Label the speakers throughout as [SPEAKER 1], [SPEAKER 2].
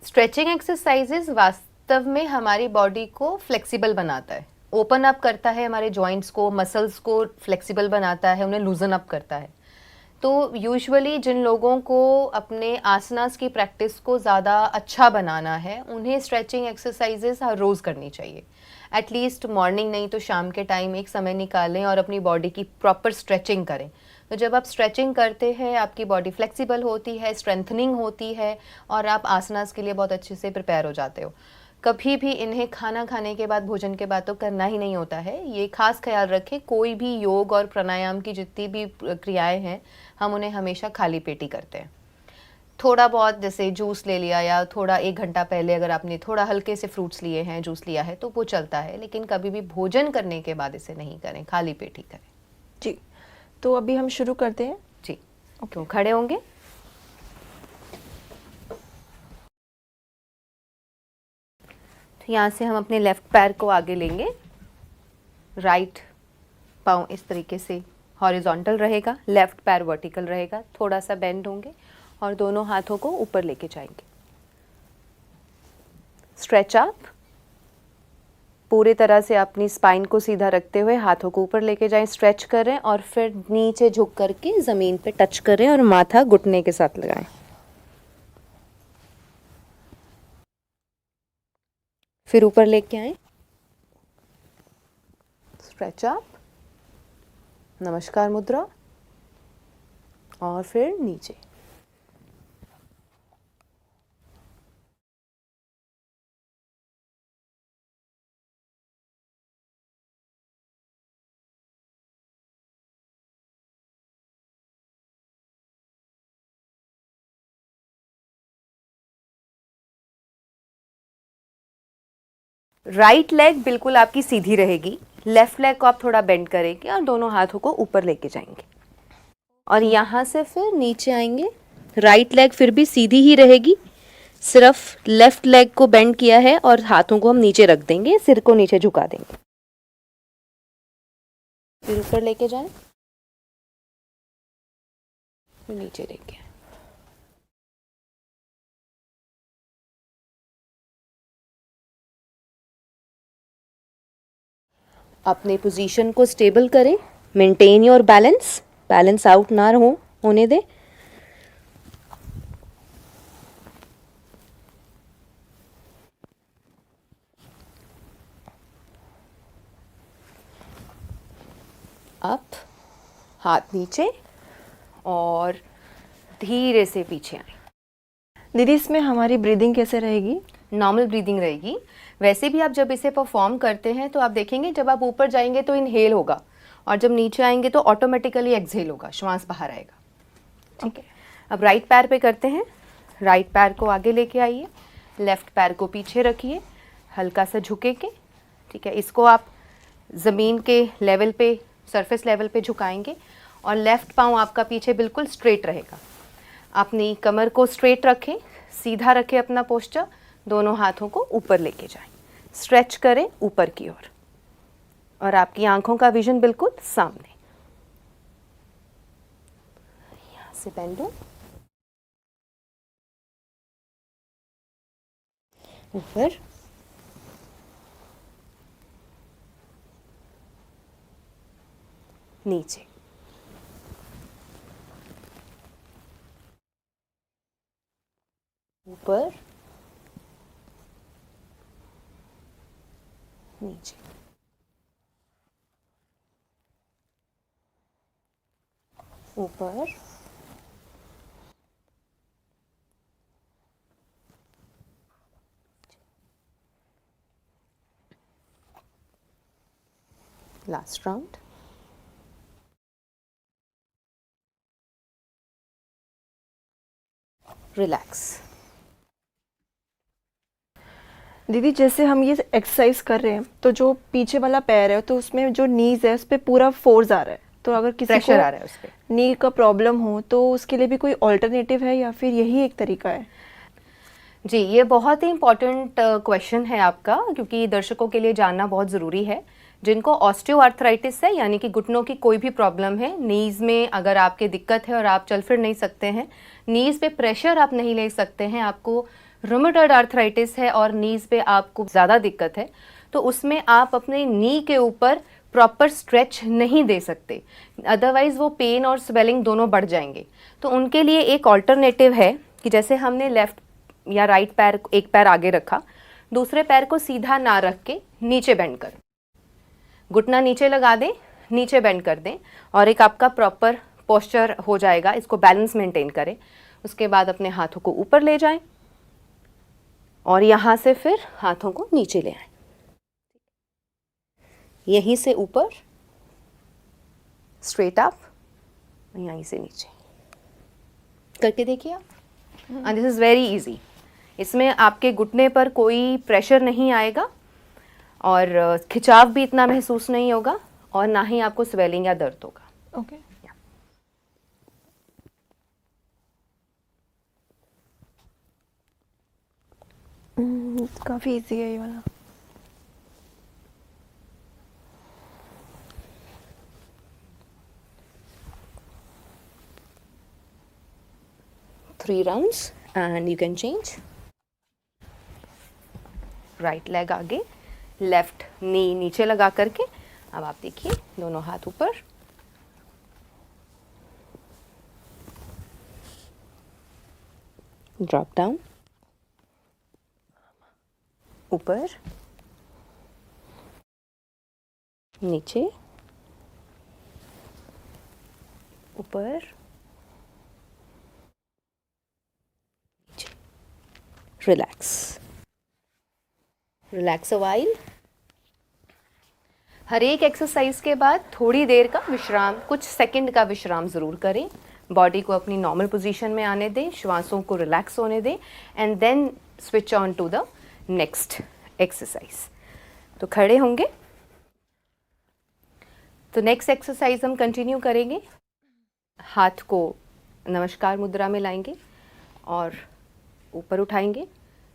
[SPEAKER 1] Stretching exercises वास्तव में हमारी बॉडी को फ्लेक्सिबल बनाता है, ओपन अप करता है, हमारे जॉइंट्स को, मसल्स को फ्लेक्सिबल बनाता है, उन्हें लूजन अप करता है। तो यूजुअली जिन लोगों को अपने आसनास की प्रैक्टिस को ज़्यादा अच्छा बनाना है, उन्हें स्ट्रेचिंग एक्सरसाइजेज हर रोज़ करनी चाहिए। एटलीस्ट मॉर्निंग नहीं तो शाम के टाइम एक समय निकालें और अपनी बॉडी की प्रॉपर स्ट्रेचिंग करें। तो जब आप स्ट्रेचिंग करते हैं, आपकी बॉडी फ्लेक्सिबल होती है, स्ट्रेंथनिंग होती है और आप आसनास के लिए बहुत अच्छे से प्रिपेयर हो जाते हो। कभी भी इन्हें खाना खाने के बाद, भोजन के बाद तो करना ही नहीं होता है। ये खास ख्याल रखें, कोई भी योग और प्राणायाम की जितनी भी क्रियाएं हैं, हम उन्हें हमेशा खाली पेट ही करते हैं। थोड़ा बहुत जैसे जूस ले लिया या थोड़ा 1 घंटा पहले अगर आपने थोड़ा हल्के से फ्रूट्स लिए हैं, जूस लिया है तो वो चलता है, लेकिन कभी भी भोजन करने के बाद इसे नहीं करें, खाली पेट ही करें।
[SPEAKER 2] जी, तो अभी हम शुरू करते हैं।
[SPEAKER 1] जी, तो खड़े होंगे। तो यहाँ से हम अपने लेफ्ट पैर को आगे लेंगे, राइट पाँव इस तरीके से हॉरिजॉन्टल रहेगा, लेफ्ट पैर वर्टिकल रहेगा, थोड़ा सा बेंड होंगे और दोनों हाथों को ऊपर लेके जाएंगे। स्ट्रेच अप, पूरी तरह से अपनी स्पाइन को सीधा रखते हुए हाथों को ऊपर लेके जाएं, स्ट्रेच करें और फिर नीचे झुक करके ज़मीन पे टच करें और माथा घुटने के साथ लगाएं। फिर ऊपर लेके आए, स्ट्रेच अप, नमस्कार मुद्रा और फिर नीचे। राइट लेग बिल्कुल आपकी सीधी रहेगी, लेफ्ट लेग को आप थोड़ा बेंड करेंगे और दोनों हाथों को ऊपर लेके जाएंगे और यहाँ से फिर नीचे आएंगे। राइट लेग फिर भी सीधी ही रहेगी, सिर्फ लेफ्ट लेग को बेंड किया है और हाथों को हम नीचे रख देंगे, सिर को नीचे झुका देंगे। फिर ऊपर लेके जाएं, फिर नीचे लेके आएं। अपने पोजीशन को स्टेबल करें, maintain your balance, balance out ना होने दें। अप, हाथ नीचे और धीरे से पीछे आए।
[SPEAKER 2] दीदी, इसमें हमारी ब्रीदिंग कैसे रहेगी?
[SPEAKER 1] नॉर्मल ब्रीदिंग रहेगी। वैसे भी आप जब इसे परफॉर्म करते हैं तो आप देखेंगे जब आप ऊपर जाएंगे तो इनहेल होगा और जब नीचे आएंगे तो ऑटोमेटिकली एक्सहेल होगा, श्वास बाहर आएगा। ठीक है, अब राइट पैर पे करते हैं। राइट पैर को आगे लेके आइए, लेफ्ट पैर को पीछे रखिए, हल्का सा झुके के। ठीक है, इसको आप ज़मीन के लेवल पे, सरफेस लेवल पे झुकाएंगे और लेफ्ट पाँव आपका पीछे बिल्कुल स्ट्रेट रहेगा। अपनी कमर को स्ट्रेट रखें, सीधा रखें अपना पोस्चर, दोनों हाथों को ऊपर लेके जाएं, स्ट्रेच करें ऊपर की ओर और आपकी आंखों का विजन बिल्कुल सामने। यहाँ से बेंड हो, ऊपर, नीचे, ऊपर, नीचे, ऊपर, लास्ट राउंड। रिलैक्स।
[SPEAKER 2] दीदी, जैसे हम ये एक्सरसाइज कर रहे हैं तो जो पीछे वाला पैर है तो उसमें जो नीज है उस पर पूरा फोर्स आ रहा है, तो अगर किसी
[SPEAKER 1] प्रेशर
[SPEAKER 2] को
[SPEAKER 1] आ रहा है उस पर,
[SPEAKER 2] नी का प्रॉब्लम हो तो उसके लिए भी कोई ऑल्टरनेटिव है या फिर यही एक तरीका है?
[SPEAKER 1] जी, ये बहुत ही इम्पॉर्टेंट क्वेश्चन है आपका, क्योंकि दर्शकों के लिए जानना बहुत ज़रूरी है। जिनको ऑस्टियोआर्थराइटिस है, यानी कि घुटनों की कोई भी प्रॉब्लम है, नीज़ में अगर आपके दिक्कत है और आप चल फिर नहीं सकते हैं, नीज़ पे प्रेशर आप नहीं ले सकते हैं, आपको रूमेटॉइड आर्थराइटिस है और नीज पे आपको ज़्यादा दिक्कत है, तो उसमें आप अपने नी के ऊपर प्रॉपर स्ट्रेच नहीं दे सकते, अदरवाइज वो पेन और स्वेलिंग दोनों बढ़ जाएंगे। तो उनके लिए एक ऑल्टरनेटिव है कि जैसे हमने लेफ्ट या राइट पैर, एक पैर आगे रखा, दूसरे पैर को सीधा ना रख के नीचे बेंड कर, घुटना नीचे लगा दें, नीचे बेंड कर दें, और एक आपका प्रॉपर पोस्चर हो जाएगा। इसको बैलेंस मेंटेन करें। उसके बाद अपने हाथों को ऊपर ले जाएं और यहाँ से फिर हाथों को नीचे ले आएं, यहीं से ऊपर स्ट्रेट अप, यहीं से नीचे करके देखिए आप। And this is very easy. इसमें आपके घुटने पर कोई प्रेशर नहीं आएगा और खिंचाव भी इतना महसूस नहीं होगा और ना ही आपको स्वेलिंग या दर्द होगा।
[SPEAKER 2] ओके। काफ़ी इजी है ये वाला।
[SPEAKER 1] Three rounds and you can change. Right leg आगे, लेफ्ट नी नीचे लगा करके, अब आप देखिए दोनों हाथ ऊपर, ड्रॉप डाउन, ऊपर, नीचे, ऊपर, नीचे, रिलैक्स, रिलैक्स अ वाइल। हर एक एक्सरसाइज के बाद थोड़ी देर का विश्राम, कुछ सेकंड का विश्राम ज़रूर करें। बॉडी को अपनी नॉर्मल पोजीशन में आने दें, श्वासों को रिलैक्स होने दें, and then switch on to the next exercise. तो खड़े होंगे, तो नेक्स्ट एक्सरसाइज हम कंटिन्यू करेंगे। हाथ को नमस्कार मुद्रा में लाएंगे और ऊपर उठाएंगे,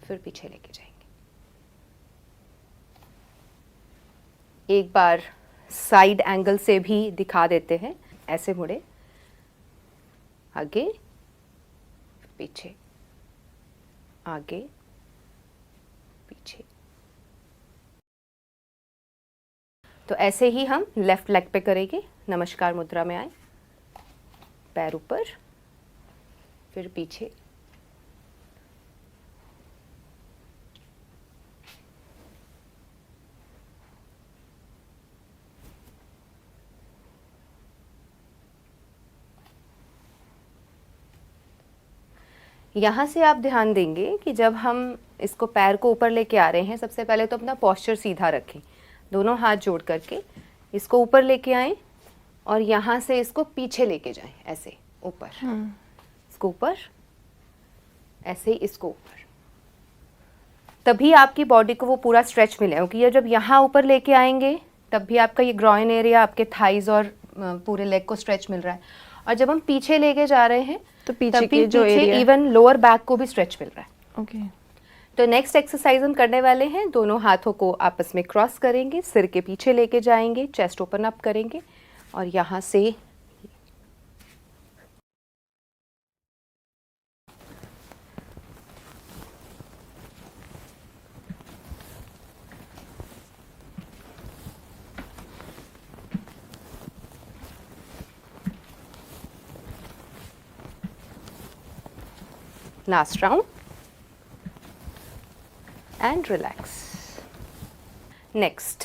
[SPEAKER 1] फिर पीछे लेके जाएंगे। एक बार साइड एंगल से भी दिखा देते हैं, ऐसे मुड़े, आगे पीछे, आगे पीछे। तो ऐसे ही हम लेफ्ट लेग पे करेंगे। नमस्कार मुद्रा में आए, पैर ऊपर, फिर पीछे, यहाँ से आप ध्यान देंगे कि जब हम इसको पैर को ऊपर लेके आ रहे हैं, सबसे पहले तो अपना पोस्चर सीधा रखें, दोनों हाथ जोड़ करके इसको ऊपर लेके आएं और यहाँ से इसको पीछे लेके जाएं, ऐसे ऊपर, इसको ऊपर, ऐसे ही इसको ऊपर। तभी आपकी बॉडी को वो पूरा स्ट्रेच मिलेगा, क्योंकि ये जब यहाँ ऊपर लेके आएंगे तब भी आपका ये ग्रॉइन एरिया, आपके थाइज और पूरे लेग को स्ट्रेच मिल रहा है, और जब हम पीछे लेके जा रहे हैं
[SPEAKER 2] तो पीछे के जो एरिया,
[SPEAKER 1] इवन लोअर बैक को भी स्ट्रेच मिल रहा है।
[SPEAKER 2] ओके।
[SPEAKER 1] तो नेक्स्ट एक्सरसाइज हम करने वाले हैं, दोनों हाथों को आपस में क्रॉस करेंगे, सिर के पीछे लेके जाएंगे, चेस्ट ओपन अप करेंगे और यहाँ से last round and relax. Next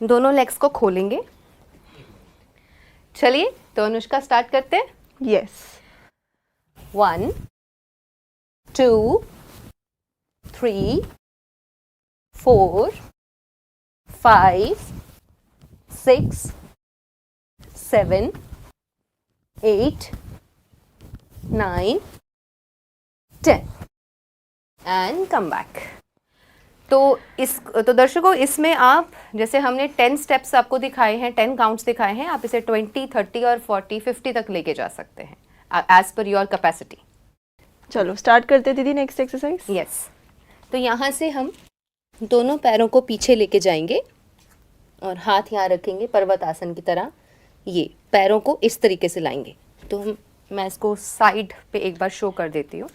[SPEAKER 1] दोनों लेग्स को खोलेंगे। चलिए तो अनुष्का स्टार्ट करते हैं।
[SPEAKER 2] यस।
[SPEAKER 1] 1 2 3 4 5 6 7 8 9 10 and come back. तो दर्शकों, इसमें आप, जैसे हमने 10 स्टेप्स आपको दिखाए हैं, 10 काउंट्स दिखाए हैं, आप इसे 20 30 और 40 50 तक लेके जा सकते हैं एज पर योर कैपेसिटी।
[SPEAKER 2] चलो स्टार्ट करते हैं दीदी नेक्स्ट एक्सरसाइज।
[SPEAKER 1] यस। तो यहाँ से हम दोनों पैरों को पीछे लेके जाएंगे और हाथ यहाँ रखेंगे पर्वत आसन की तरह, ये पैरों को इस तरीके से लाएंगे। तो मैं इसको साइड पे एक बार शो कर देती हूँ।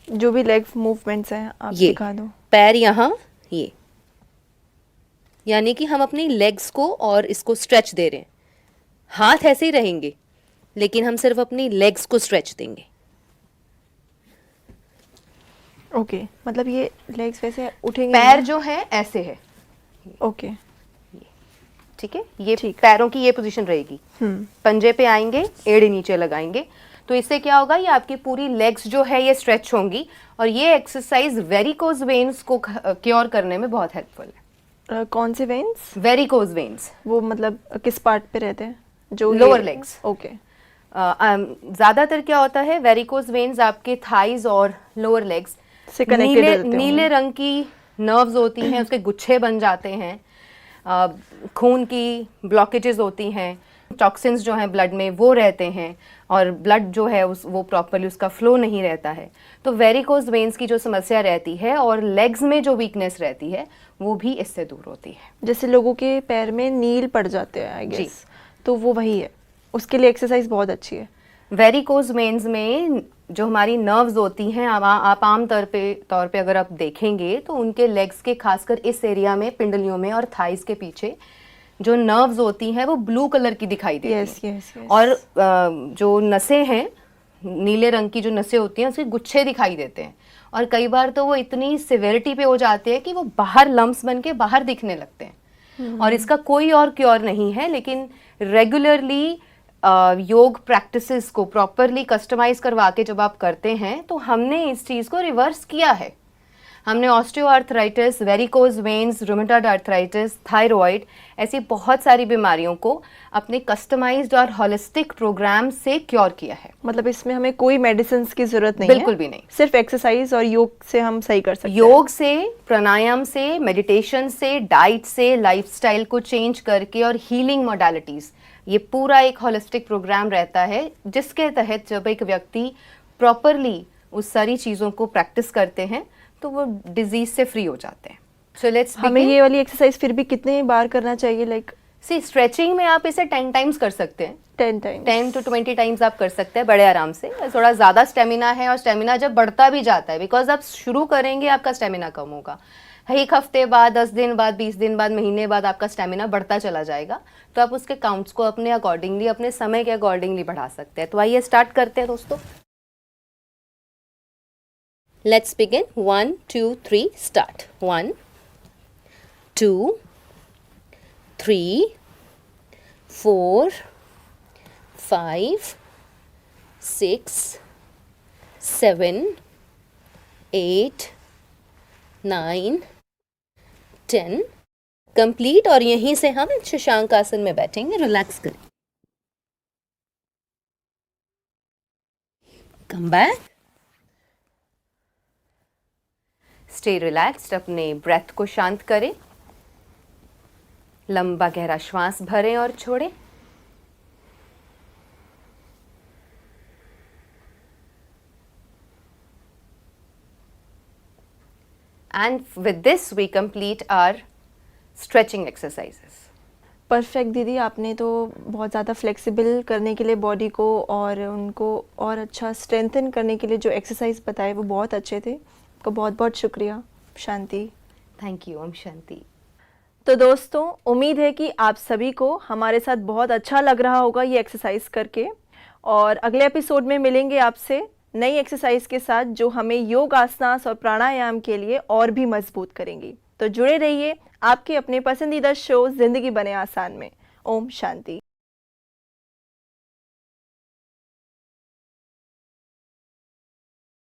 [SPEAKER 2] जो भी लेग मूवमेंट्स हैं आप
[SPEAKER 1] ये
[SPEAKER 2] दिखा दो।
[SPEAKER 1] पैर यहाँ, ये यानी कि हम अपनी लेग्स को और इसको स्ट्रेच दे रहे हैं। हाथ ऐसे ही रहेंगे लेकिन हम सिर्फ अपनी लेग्स को स्ट्रेच देंगे।
[SPEAKER 2] ओके, मतलब ये लेग्स वैसे उठेंगे
[SPEAKER 1] पैर
[SPEAKER 2] नहीं?
[SPEAKER 1] जो है ऐसे है,
[SPEAKER 2] ओके,
[SPEAKER 1] ठीक है, ये
[SPEAKER 2] ठीक।
[SPEAKER 1] पैरों की ये पोजीशन रहेगी।
[SPEAKER 2] हम्म,
[SPEAKER 1] पंजे पे आएंगे, एड़ी नीचे लगाएंगे, तो इससे क्या होगा, ये आपकी पूरी लेग्स जो है ये स्ट्रेच होंगी और ये एक्सरसाइज वेरिकोज वेन्स को क्योर करने में बहुत हेल्पफुल है।
[SPEAKER 2] कौन से वेन्स?
[SPEAKER 1] वेरिकोज वेन्स
[SPEAKER 2] वो मतलब किस पार्ट पे रहते हैं? जो
[SPEAKER 1] लोअर लेग्स।
[SPEAKER 2] ओके,
[SPEAKER 1] ज्यादातर क्या होता है, वेरिकोज वेन्स आपके थाइज और लोअर लेग्स
[SPEAKER 2] से कनेक्टेड रहते हैं।
[SPEAKER 1] नीले रंग की नर्व्स होती हैं, उसके गुच्छे बन जाते हैं, खून की ब्लॉकेजेस होती हैं, टॉक्सिन्स जो हैं ब्लड में वो रहते हैं और ब्लड जो है वो प्रॉपरली उसका फ्लो नहीं रहता है। तो वेरिकोज वेन्स की जो समस्या रहती है और लेग्स में जो वीकनेस रहती है वो भी इससे दूर होती है।
[SPEAKER 2] जैसे लोगों के पैर में नील पड़ जाते हैं आई
[SPEAKER 1] जी।
[SPEAKER 2] गेस, तो वो वही है, उसके लिए एक्सरसाइज बहुत अच्छी है।
[SPEAKER 1] वेरिकोज वेन्स में जो हमारी नर्व्स होती हैं, आप आम तौर पे अगर आप देखेंगे तो उनके लेग्स के खासकर इस एरिया में, पिंडलियों में और थाइस के पीछे जो नर्व्स होती हैं वो ब्लू कलर की दिखाई देती हैं।
[SPEAKER 2] यस।
[SPEAKER 1] और जो नसें हैं, नीले रंग की जो नसें होती हैं उसके गुच्छे दिखाई देते हैं और कई बार तो वो इतनी सिवियरिटी पे हो जाते हैं कि वो बाहर लम्प्स बन के बाहर दिखने लगते हैं। और इसका कोई और क्योर नहीं है, लेकिन रेगुलरली योग प्रैक्टिसेस को प्रॉपरली कस्टमाइज करवा के जब आप करते हैं तो हमने इस चीज़ को रिवर्स किया है। हमने osteoarthritis, varicose veins, rheumatoid arthritis, thyroid, ऐसी बहुत सारी बीमारियों को अपने कस्टमाइज्ड और होलिस्टिक प्रोग्राम से क्योर किया है।
[SPEAKER 2] मतलब इसमें हमें कोई मेडिसिन की जरूरत नहीं
[SPEAKER 1] बिल्कुल
[SPEAKER 2] है,
[SPEAKER 1] भी नहीं।
[SPEAKER 2] सिर्फ एक्सरसाइज और योग से हम सही कर सकते हैं।
[SPEAKER 1] योग से, प्राणायाम से, मेडिटेशन से, डाइट से, लाइफस्टाइल को चेंज करके और हीलिंग मोडालिटीज, ये पूरा एक होलिस्टिक प्रोग्राम रहता है जिसके तहत जब एक व्यक्ति प्रॉपरली उस सारी चीज़ों को प्रैक्टिस करते हैं तो वो डिजीज से फ्री हो जाते हैं। सो लेट्स
[SPEAKER 2] हमें ये वाली एक्सरसाइज फिर भी कितने बार करना चाहिए? लाइक
[SPEAKER 1] सी स्ट्रेचिंग में आप इसे 10 टाइम्स कर सकते हैं,
[SPEAKER 2] 10 टाइम्स,
[SPEAKER 1] 10 to 20 टाइम्स आप कर सकते हैं बड़े आराम से। थोड़ा ज़्यादा स्टेमिना है और स्टेमिना जब बढ़ता भी जाता है, बिकॉज आप शुरू करेंगे आपका स्टेमिना कम होगा, एक हफ्ते बाद, 10 दिन बाद, 20 दिन बाद, महीने बाद आपका स्टेमिना बढ़ता चला जाएगा। तो आप उसके काउंट्स को अपने अकॉर्डिंगली, अपने समय के अकॉर्डिंगली बढ़ा सकते हैं। तो आइए स्टार्ट करते हैं दोस्तों। Let's begin. 1 2 3 स्टार्ट। 1 2 3 4 5 6 7 8 9 10 कंप्लीट। और यहीं से हम शशांक आसन में बैठेंगे, रिलैक्स करें। कम बैक, स्टे रिलैक्स्ड, अपने ब्रेथ को शांत करें, लंबा गहरा श्वास भरें और छोड़ें। And with this we complete our stretching exercises.
[SPEAKER 2] Perfect दीदी, आपने तो बहुत ज़्यादा फ्लेक्सिबल करने के लिए बॉडी को और उनको और अच्छा स्ट्रेंथन करने के लिए जो एक्सरसाइज बताए वो बहुत अच्छे थे। आपका बहुत बहुत शुक्रिया। शांति।
[SPEAKER 1] Thank you. ओम शांति।
[SPEAKER 2] तो दोस्तों, उम्मीद है कि आप सभी को हमारे साथ बहुत अच्छा लग रहा होगा ये एक्सरसाइज करके, और अगले एपिसोड में मिलेंगे आपसे नई एक्सरसाइज के साथ जो हमें योग आसनास और प्राणायाम के लिए और भी मजबूत करेंगी। तो जुड़े रहिए आपके अपने पसंदीदा शो जिंदगी बने आसान में। ओम शांति।